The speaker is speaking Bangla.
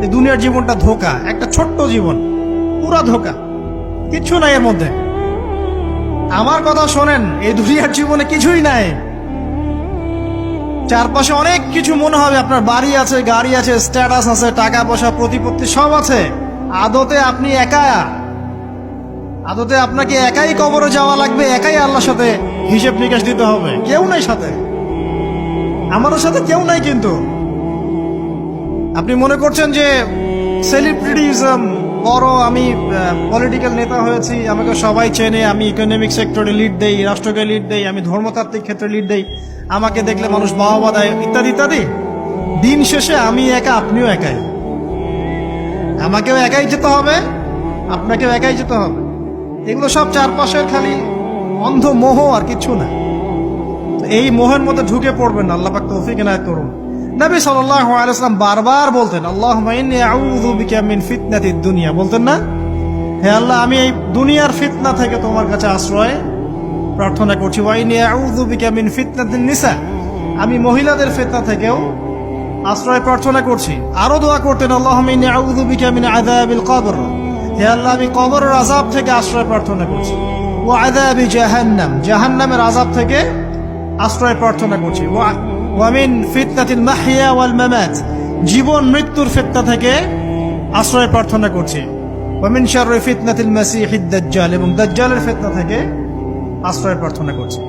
এই দুনিয়ার জীবনটা ধোঁকা, একটা ছোট্ট জীবন, পুরা ধোঁকা, কিচ্ছু নাই এর মধ্যে। আমার কথা শোনেন, এই দুনিয়ার জীবনে কিছুই নাই। চারপাশে অনেক কিছু মনে হবে, আপনার বাড়ি আছে, গাড়ি আছে, স্ট্যাটাস আছে, টাকা পয়সা, প্রতিপত্তি সব আছে। আদতে আপনি একা, আদতে আপনাকে একাই কবরে যাওয়া লাগবে, একাই আল্লাহর সাথে হিসেব নিকাশ দিতে হবে। কেউ নাই সাথে, আমাদের সাথে কেউ নাই। কিন্তু আপনি মনে করছেন যে সেলিব্রিটিজম, বড় আমি পলিটিক্যাল নেতা হয়েছি, আমাকে সবাই চেনে, আমি ইকোনমিক সেক্টরে লিড দেই, রাষ্ট্রকে লিড দেই, আমি ধর্মতাত্ত্বিক ক্ষেত্রে লিড দেই, আমাকে দেখলে মানুষ বাহবা দেয়, ইত্যাদি ইত্যাদি। দিন শেষে আমি একা, আপনিও একাই। আমাকেও একাই যেতে হবে, আপনাকেও একাই যেতে হবে। এগুলো সব চারপাশের খালি অন্ধ মোহ, আর কিছু না। এই মোহের মধ্যে ঢুকে পড়বেন না, আল্লাহ পাক তৌফিক এনায়েত করুন। নবী সাল্লাল্লাহু আলাইহি ওয়াসাল্লাম বারবার বলতেন, আল্লাহুম্মা ইন্নী আউযু বিকা মিন ফিতনাতিদ দুনিয়া, বলতেন না? হে আল্লাহ, আমি এই দুনিয়ার ফিতনা থেকে তোমার কাছে আশ্রয় প্রার্থনা করছি। ওয়া ইন্নী আউযু বিকা মিন ফিতনাতিন নিসা, আমি মহিলাদের ফিতনা থেকেও আশ্রয় প্রার্থনা করছি। আরো দোয়া করতেন, আল্লাহুম্মা ইন্নী আউযু বিকা মিন আযাবিল কবর, হে আল্লাহ, আমি কবরের আযাব থেকে আশ্রয় প্রার্থনা করছি। ওয়া আযাবি জাহান্নাম, জাহান্নামের আযাব থেকে আশ্রয় প্রার্থনা করছি। ওয়া মিন ফিতনাতিল মাহইয়া ওয়াল মামাত, জীবন মৃত্যুর ফিতনা থেকে আশ্রয় প্রার্থনা করছি। ওয়া মিন শাররি ফিতনাতিল মাসিহিদ দাজ্জাল, এবং দাজ্জালের ফিতনা থেকে আশ্রয় প্রার্থনা করছি।